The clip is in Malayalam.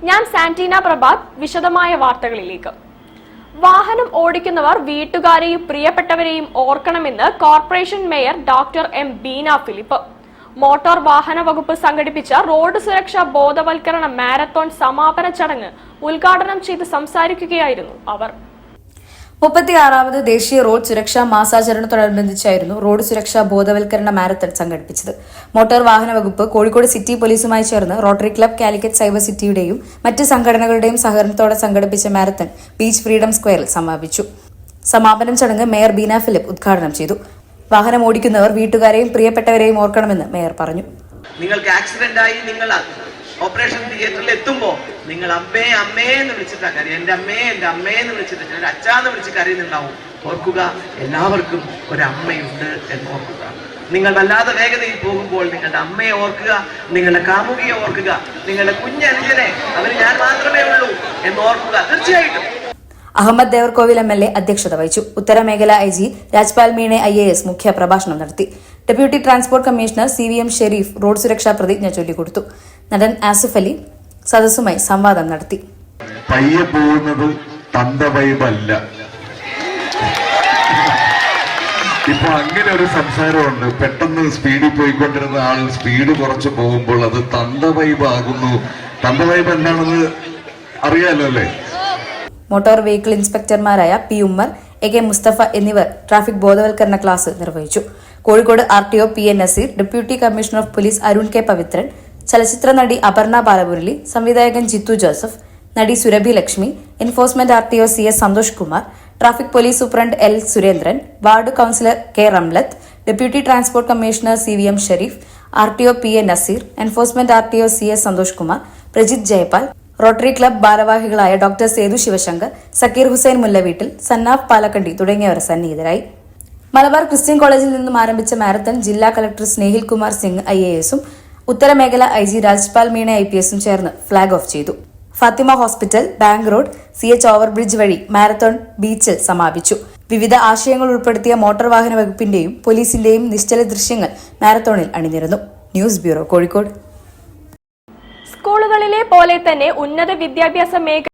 ഞാൻ സാന്റീന പ്രഭാത്. വിശദമായ വാർത്തകളിലേക്ക്. വാഹനം ഓടിക്കുന്നവർ വീട്ടുകാരെയും പ്രിയപ്പെട്ടവരെയും ഓർക്കണമെന്ന് corporation mayor doctor M Beena Philip. Motor വാഹന വകുപ്പ് സംഘടിപ്പിച്ച റോഡ് സുരക്ഷാ ബോധവൽക്കരണ മാരത്തോൺ സമാപന ചടങ്ങ് ഉദ്ഘാടനം ചെയ്ത് സംസാരിക്കുകയായിരുന്നു അവർ. 36ാമത് ദേശീയ റോഡ് സുരക്ഷാ മാസാചരണത്തോടനുബന്ധിച്ചായിരുന്നു റോഡ് സുരക്ഷാ ബോധവൽക്കരണ മാരത്തൺ സംഘടിപ്പിച്ചത്. മോട്ടോർ വാഹന വകുപ്പ്, കോഴിക്കോട് സിറ്റി പോലീസുമായി ചേർന്ന് റോട്ടറി ക്ലബ്, കാലിക്കറ്റ് സൈബർ സിറ്റിയുടെയും മറ്റ് സംഘടനകളുടെയും സഹകരണത്തോടെ സംഘടിപ്പിച്ച മാരത്തൺ ബീച്ച് ഫ്രീഡം സ്ക്വയറിൽ സമാപിച്ചു. സമാപനം ചടങ്ങ് മേയർ ബീന ഫിലിപ്പ് ഉദ്ഘാടനം ചെയ്തു. വാഹനം ഓടിക്കുന്നവർ വീട്ടുകാരെയും പ്രിയപ്പെട്ടവരെയും ഓർക്കണമെന്ന് മേയർ പറഞ്ഞു. നിങ്ങൾക്ക് ആക്സിഡന്റ് ആയി നിങ്ങൾ ഓപ്പറേഷൻ തിയേറ്ററിൽ എത്തുമ്പോൾ നിങ്ങൾ അമ്മേ അമ്മേ എന്ന് വിളിച്ചിട്ടാ കരയും. എൻ്റെ അമ്മേ എന്ന് വിളിച്ചിട്ട് ചിലർ അച്ഛാന്ന് വിളിച്ച് കരയുന്നുണ്ടാവും. ഓർക്കുക, എല്ലാവർക്കും ഒരമ്മയുണ്ട് എന്ന് ഓർക്കുക. നിങ്ങൾ വല്ലാതെ വേഗതയിൽ പോകുമ്പോൾ നിങ്ങളുടെ അമ്മയെ ഓർക്കുക, നിങ്ങളുടെ കാമുകിയെ ഓർക്കുക, നിങ്ങളുടെ കുഞ്ഞനുജനെ, അവർ ഞാൻ മാത്രമേ ഉള്ളൂ എന്ന് ഓർക്കുക. തീർച്ചയായിട്ടും. അഹമ്മദ് ദേവർകോവിൽ MLA അധ്യക്ഷത വഹിച്ചു. ഉത്തരമേഖല IG രാജ്പാൽ മീണെ IAS മുഖ്യ പ്രഭാഷണം നടത്തി. Deputy transport commissioner CVM Shareef road സുരക്ഷാ പ്രതിജ്ഞ ചൊല്ലിക്കൊടുത്തു. നടൻ ആസിഫ് അലി സദസ്സുമായി സംവാദം നടത്തി. പയ്യെ പോകുന്നത് തന്തവൈബല്ല. ഇപ്പൊ അങ്ങനെ ഒരു സംസാരമുണ്ട്. പെട്ടെന്ന് സ്പീഡിൽ പോയിക്കൊണ്ടിരുന്ന ആൾ സ്പീഡ് കുറച്ച് പോകുമ്പോൾ അത് തന്തവൈബ് ആകുന്നു. തന്തവൈബ് എന്താണെന്ന് അറിയാലോ അല്ലേ? മോട്ടോർ വെഹിക്കിൾ ഇൻസ്പെക്ടർമാരായ P. ഉമ്മർ, AK മുസ്തഫ എന്നിവർ ട്രാഫിക് ബോധവൽക്കരണ ക്ലാസ് നിർവഹിച്ചു. Kozhikode RTO PN Naseer, deputy commissioner of police Arun K. Pavithran, ചലച്ചിത്ര നടി അപർണ ബാലമുരളി, സംവിധായകൻ ജിത്തു ജോസഫ്, നടി Surabhi Lakshmi, enforcement RTO CS Santhosh Kumar, traffic police superintendent L. Surendran, ward councillor K. Ramlath, deputy transport commissioner CVM Shareef, RTO PN Naseer, enforcement RTO CS Santhosh Kumar, Prajith Jayapal, rotary club ഭാരവാഹികളായ ഡോക്ടർ സേതു ശിവശങ്കർ, സക്കീർ ഹുസൈൻ മുല്ലവീട്ടിൽ, സന്നാഫ് പാലക്കണ്ടി തുടങ്ങിയവർ സന്നിഹിതരായി. മലബാർ ക്രിസ്ത്യൻ കോളേജിൽ നിന്നും ആരംഭിച്ച മാരത്തൺ ജില്ലാ കളക്ടർ സ്നേഹിൽ കുമാർ സിംഗ് IASഉം ഉത്തരമേഖല IG രാജ്പാൽ മീണ IPSഉം ചേർന്ന് ഫ്ളാഗ് ഓഫ് ചെയ്തു. Fathima hospital, bank road, CH overbridge വഴി മാരത്തോൺ ബീച്ചിൽ സമാപിച്ചു. വിവിധ ആശയങ്ങൾ ഉൾപ്പെടുത്തിയ മോട്ടോർ വാഹന വകുപ്പിന്റെയും പോലീസിന്റെയും നിശ്ചല ദൃശ്യങ്ങൾ മാരത്തോണിൽ അണിനിരന്നു. News bureau, Kozhikode. സ്കൂളുകളിലെ പോലെ തന്നെ ഉന്നത വിദ്യാഭ്യാസ മേഖല